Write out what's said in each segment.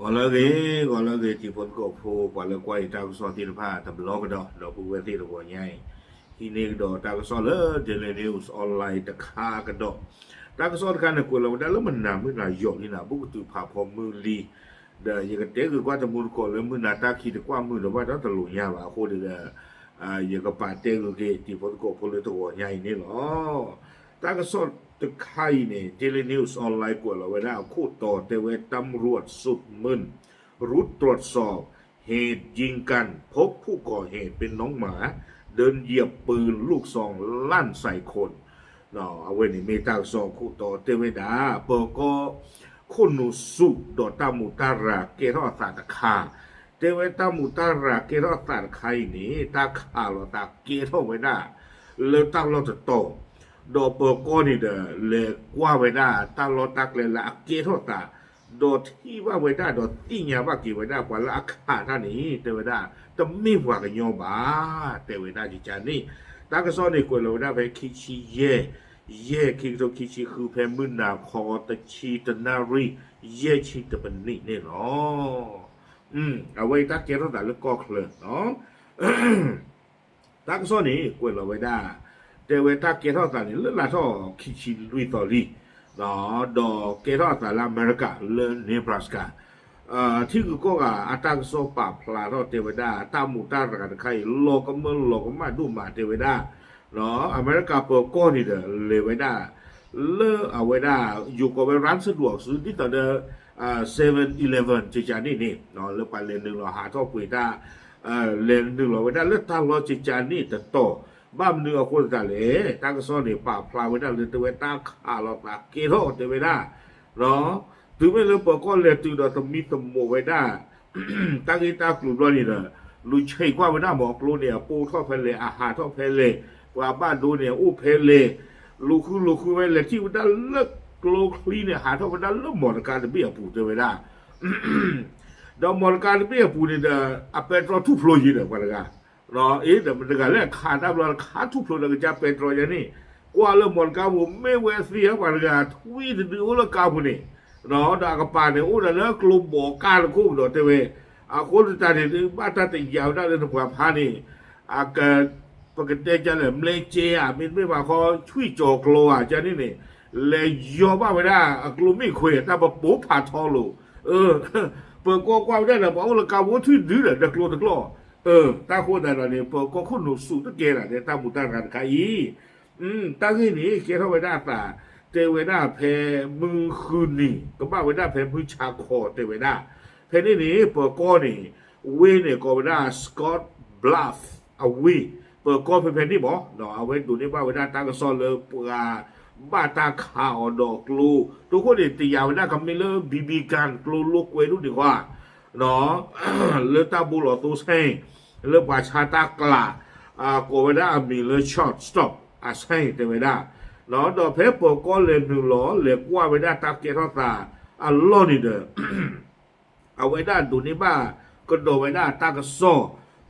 ก่อนเลยที่ผลก็โผล่ก่อนเลยกว่าตากสอนที่ผ้าทำล้อก็ดอกผู้เวทีดอกใหญ่ที่นี่ดอกตากสอนเลยเดลินิวส์ออนไลน์ตะคากันดอกตากสอนกันเนี่ยกว่าเราได้แล้วมันหนามือหนาหยอกนี่นะบุกตุผ่าพอมือลีเดี๋ยวยังก็เด็กคือกว่าจะมือก่อนเลยมือหนาตาขี้ตะกว่ามือเดี๋ยวว่าต้องตะลุยยาว่าโคตรเลยยังก็ปาเต้ก็เกที่ผลก็ผลเลยตัวใหญ่นี่หรอตากสอนตะไคร่เนี่ยเดลินิวส์ออนไลน์กว่าเราไว้ได้คู่ต่อแต่เวทตำรวจสุดมึน รุดตรวจสอบเหตุยิงกันพบผู้ก่อเหตุเป็นน้องหมาเดินเหยียบปืนลูกซองลั่นใส่คนเนาะเอาไว้ในเมตาซองคู่ต่อเตเวดาเปก็คนนุสุดอตามุตาราเกรอสาตคาเตเวตามุตาราเกรอสาตคานี่ตาขาลตาเกรอไว้ได้เลยตั้งเราจะโตดอเปก็นี่เด้อเลยกว่าไว้ได้ตั้งเราตักเลยละเกรอตาโดดที่ว่าไว้ได้โดดที่เนี่ยว่ากี่ไว้ได้กว่าละขาท่านี้เตไว้ได้แต่ไม่ว่ากันยอบาเตไว้ได้จิจานี่ตากระซ้อนในกวนเราได้ไปคิชิเย่คิโตคิชิคือเพมึนนาคอตชีตนารีเย่ชิตเป็นนี่เนี่ยเนาะเอาไว้ตักเกล้าแต่ละก็เคลื่อนเนาะตากระซ้อนนี่กวนเราไว้ได้เตไว้ตักเกล้าแต่นี่เรื่องละท่อคิชิลุยต่อรีနော်တော့ကေရောတာလာအမေရိကလေနေဘရာစကာที่กูก็อาตังโซปาพลาโรเทวดาตามุตาระกันใครโลกมันโลกมาดูมาเทวดาเนาะอเมริกาเปิดก้อนนี่เด้อเลวดาเลเอาไว้ได้อยู่กับร้านสะดวกซื้อที่ต่อเด้อ7-Eleven จิจานี่นี่เนาะแล้วไปเลนหนึ่งเราหาท่อปุ๋ยได้เลนหนึ่งเราไว้ได้แล้วทางเราจิจานี่แต่โตบ้านเนื้อคนแต่เลยตั้งซ้อนนี่ป่าพลาไว้ได้เลยตัวไว้ตั้งขาเราตาเกโรเทวดาเนาะถึงไม่เลยปก็เลยตื่นเราต้องมีตโมไว้ได้ตั้งอีตากลุ่มเรานี่นะลุยเชยกว่าไว้ได้บอกลูเนี่ยปูทอดเพลอาหารทอดเพลกว่าบ้านดูเนี่ยอู้เพลลูคือไว้เลยที่วันนั้นเลิกโกลคลีเนี่ยหาทอดวันนั้นเลิกหมดการจะเบี้ยปูเทวดาดอกหมดการจะเบี้ยปูเนี่ยอะเป็นรอทุบโลยีเนี่ยวันกันเนาะแต่มันก็เลยขาดเราขาดทุบโลเลยจะเป็นรออย่างนี้กว่าเริ่มหมดการผมไม่เวสียวันกันทุยดูแล้วการผมนี่เนาะดากปาเนี่ยอู้แล้วกลุ่มบอกการคู่เนาะแต่เวคนที่ตาเนี่ยบ้านตาติยาวได้เลยนะความพานี่เกิดปกติจะเลยเลเจียมันไม่ว่าเขาช่วยโจกโลจะนี่นี่เลยยอมบ้าไม่ได้กลุ่มไม่คุยแต่แบบปุ๊บผ่าทอลูเปิดกว้างได้เลยบอกว่าการว่าช่วยดื้อเลยตะกลัวตาคนนั้นเนี่ยเปิดก็คนหนุ่มสูงตะเกียร์เนี่ยตาบุตรกันขายตั้งที่นี่เกี่ยวกับเวลาตาเตเวด้าเพมือคืนนี่ก็บ้าเวด้าเพมือชาคอเตเวด้าเพนี่เปิดก้อนนี่เวเนี่ยก็เวด้าสกอตบลัฟเอาวีเปิดก้อนเพนี่บอกเนาะเอาไว้ดูนี่บ้าเวด้าตากระซอนเลยปลาบ้าตาขาวดอกลูทุกคนเนี่ยตียาวเวด้าคำไม่เลิกบีกันกลูลูกเวดูดีกว่าเนาะเลือตาบุหรี่ตัวเซ่เลือกว่าชาตากลาก็เวด้ามีเลือช็อตสต็อปใช่เตเวด้าเนาะดอกเพปก็เลยหนึ่งล้อเลยกว่าไว้ได้ตาเกทอตาล้อนี่เด้อเอาไว้ได้ดูนี่บ้าก็โดไว้ได้ตากระโซ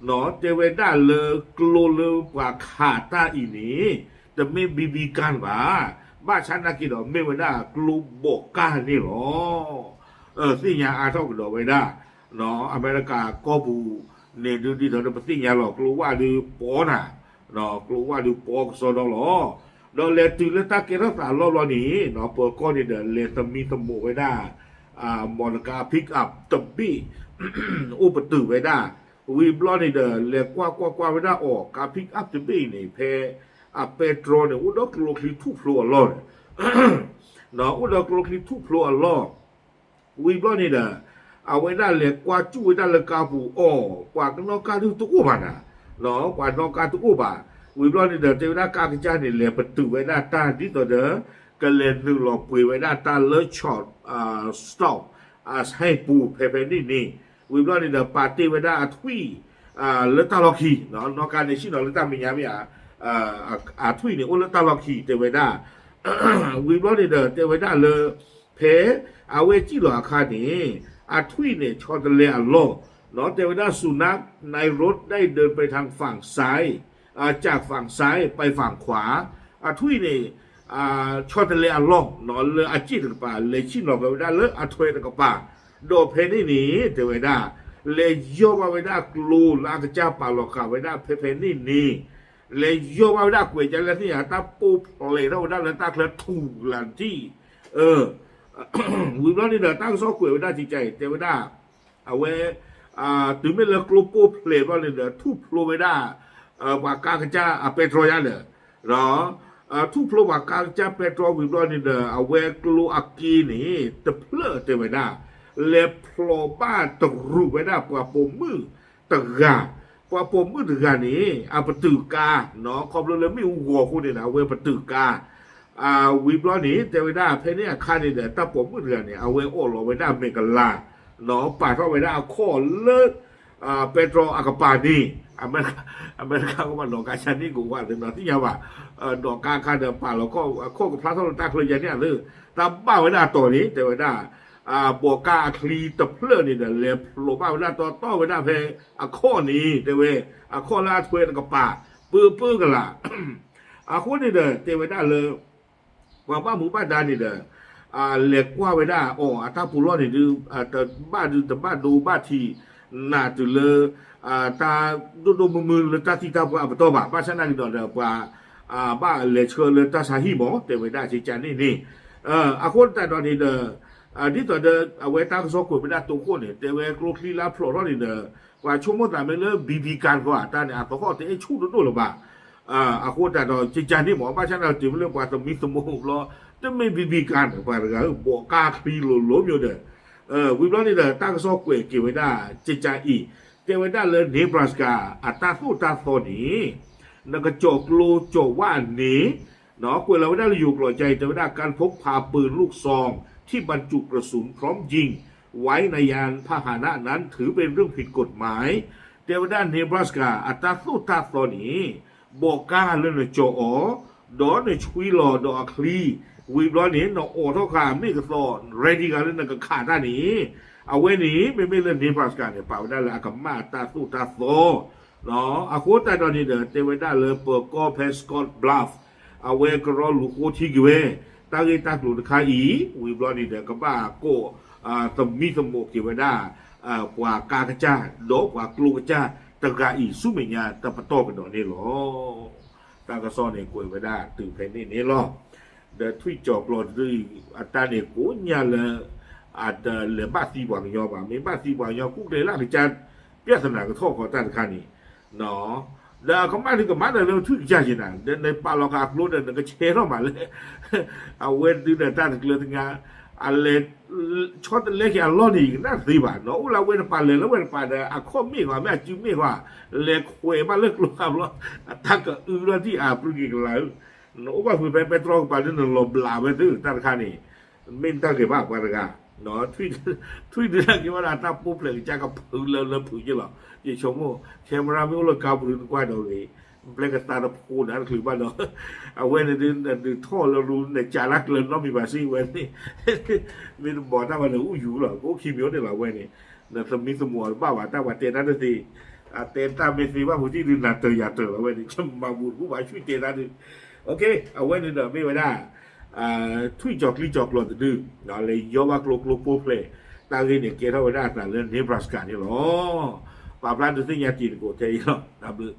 เนาะเจไว้ได้เลยกลัวเลยกว่าขาตาอีนี้แต่ไม่บีกันบ้าฉันนักกินดอกไม่ไว้ได้กลัวบอกกันนี่หรอสิ่งอย่างอาทอกดอกไว้ได้เนาะอเมริกาก็บูเนี่ยดูดีเถอะแต่สิ่งอย่างหรอกกลัวว่าดูปอน่ะเนาะกลัวว่าดูปอโซดหรอเราเลตุเลตาเกล้าสารล้อนี้เนาะเปิดก้อนนี่เดินเลตมีตโมไว้ได้มอนกาพิกอัพตบบี้อุปตือไว้ได้วีบล้อนี่เดินเลกว่าไว้ได้ออกกาพิกอัพตบบี้นี่เพเปโตรเนี่ยอุดอกโลคลีทุพลัวล้อเนาะอุดอกโลคลีทุพลัวล้อวีบล้อนี่เดินเอาไว้ได้เลกว่าจู่ไว้ได้เลกาบูกว่านอกการตุกุบานะเนาะกว่านอกการตุกุบาวิบลอนี่เดินเจ้าหน้าการกิจการเนี่ยเลี้ยประตูไว้หน้าตาที่ตัวเด้อก็เล่นหนึ่งหลอกปุยไว้หน้าตาเลิศช็อตสต็อปให้ปูเพนี่วิบลอนี่เดินปาร์ตี้ไว้หน้าทุยเลิศตาล็อกคีเนาะนอกการในชิ้นเนาะเลิศตามีอย่างทุยเนี่ยโอ้เลิศตาล็อกคีเตไว้หน้าวิบลอนี่เดินเตไว้หน้าเลยเพเอาไว้จีหลอกคานี่ทุยเนี่ยช็อตเลี้ยล้อเนาะเตไว้หน้าสุนัขในรถได้เดินไปทางฝั่งซ้ายจากฝั่งซ้ายไปฝั่งขวาทุยนี่ชอตเลยล่องนอนเลยอาจิตกับป่าเลยชินออกไปได้เลยทุยกับป่า ดอเพนี่นี่เทวดาเลยย่อมาเวดากลูลากจ้าปาลอกาเวดาเพนี่นี่เลยย่อมาเวดากวยจันแล้วที่ตาปูเลยเราได้แล้วตาเคลื่อนถูกหลังที่วิบล้อนี่เด้อตั้งซอกวยเวดาจิตใจเทวดาเอาไว้ถึงไม่เลิกลูปูเพลย์ว่านี่เด้อทุบโลเวดาว่ากากจ้าเปโตรยันเด้อรอทุพลวากาจะเปโตรวิบลอนี่เดอเอาเวกลูอากีนี่ตะเพลเตเวดาเลพลบ้าตรูเวดาปะปมมือตะกาปะปมมือตะกานี่ปะตือกาเนาะคอมเลยไม่หัวคุณนี่นะเวปะตือกาวิบลอนี่เตเวดาเพเนี่ยคานี่เดอตะปมมือเดือนนี่เอาเวโอโลเวดาเมกลาเนาะป่าเท่าเวดาข้อเลิศเปโตรอากาปานีอเมริกาก็มาดอกกาชันนี่กูว่าถึงตอนที่ยาวว่าดอกกาคาเดิมป่าแล้วก็ข้อกับพระท่านตาเคยยันเนี่ยเลยตามบ้าไว้หน้าตัวนี้แต่ไว้หน้าบัวกาคลีตะเพลินนี่เดี๋ยวเล็บโลบ้าไว้หน้าตัวต้อไว้หน้าเพข้อนี้แต่เว้ข้อลาดเพื่อนกับป่าปื้อกันละข้อนี้เดี๋ยวแต่ไว้หน้าเลยว่าบ้าหมู่บ้านดานี่เดี๋ยวเหล็กว่าไว้หน้าถ้าผู้รอดนี่ดูแต่บ้านดูบ้านที่น่าจะเลยตาดูมือเลยตาที่ตาว่าตัวบ้าฉันนั่งดอนเดียวว่าบ้าเลยเชื่อเลยตาสาหิโมแต่ไม่ได้ชี้แจงนี่คนแต่ตอนนี้เด้อที่ตอนเด้อเวตาก็สกุลไม่ได้ตัวคนเนี่ยแต่เวกลูกลีลาโผล่นี่เด้อว่าชั่วโมงแต่ไม่เลิกบีการก็ตาเนี่ยตัวเขาแต่ชู้ตัวหรือเปล่าคนแต่ตอนชี้แจงนี่หมอบ้าฉันเราจีบเรื่องว่าต้องมีสมองรอจะไม่บีการว่าอะไรกันบอกกาคลีล้มอยู่เด้อวิบล้อนี่เด้อตาก็สกุลเกี่ยวไม่ได้ชี้แจงอีเทวดาเลยเนบราสกาตาสู้ตาโซนี้นักโจกโลโจว่านี้เนาะคุยเราได้อยู่ปล่อยใจเทวดาการพกพาปืนลูกซองที่บรรจุกระสุนพร้อมยิงไว้ในยานพาหนะนั้นถือเป็นเรื่องผิดกฎหมายเทวดาเนบราสกาตาสู้ตาโซนี้บอกกาเลยนะโจดอนในชุยหลอดอคลีวิบล้อนี้เนาะเท่าขาไม่กระสอนเรดี้กันเลยนะก็ขาดด้านนี้เอาไว้นี้ไม่เล่นนิพพานกันเนี่ยเปล่าได้เลยอากัมมาตาสู้ตาโซเนาะอาโคตาตอนนี้เดินเตไว้ได้เลยเปิดก็เพสกอตบลัฟเอาไว้ก็รอลูกโคที่เวตาเกตาหลุดขาอีวิบลอนี่เดินกับบ้าโก้สมีสมุกที่ไว้ได้กว่ากากระจ้าโดกว่ากลูกระจ้าตะกาอีสุเมียตะปะโตกันดอกนี่หรอตากระซ้อนเนี่ยกุยไว้ได้ตื่นเพนนี่หรอเดินทุยจอกหลอดด้วยอัตราเนี่ยกูเนี่ยเลยอาจจะเหลือบ้าสีบวงยอบ่าไม่บ้าสีบวงยอกุ๊กเลยล่ะที่จะเปียสนาก็โทษขอต้านข้านี่เนาะแล้วเขามาถึงกับมาเดินทุกอย่างจีน่ะเดินในป่าเราขับรถเดินก็เชื่อเรามาเลยเอาเว้นดูเดินต้านเกลือถึงงานอะไรช็อตเล็กอย่างล้อนี่น่าสีบ้านเนาะเราเว้นป่าเลยแล้วเว้นป่าเดินข้อมีกว่าแม่จิ้มมีกว่าเล็กคุยมาเลิกลูกขับรถทักก็เรื่องที่ปรุกิกแล้วเนาะว่าคือไปตรองป่าเดินลมลาไปถึงต้านข้านี่ไม่ตั้งเก็บบ้ากันกันเนาะทุยเดือนกี่วันตาปุ๊บเลยจะกับผืนเลยผืนยี่หรอยี่ชมโม่แคมราไม่รู้เลยกาบรืนกว่าเราเลยเปล่งกตาตะพูนั่นคือบ้านเนาะเอาไว้ในดึงท่อเรารู้ในจารักเลยน้องมีภาษีไว้นี่มีบอกถ้าวันอู้อยู่หรอก็ขี้เหนียวได้หรอไว้นี่เนี่ยสมิสมัวบ้าว่าถ้าว่าเตนั่นสิเตนตาเมสีว่าผู้ที่ดึงหนักเตยอย่าเตยเอาไว้นี่จะมาบุญผู้ว่าช่วยเตนั่นดิโอเคเอาไว้นี่เดี๋ยวไม่ไว้ได้ทุยจอกลีจอกหลอดดื้อเนาะเลยยอวักลูกโป๊ะเลยตาเงี้ยเกี่ยวกับว่าได้แต่เรื่องเนบราสกานี่หรอป่าปลาตัวสิ่งยาจีนกูเทียร์หรอตาเบล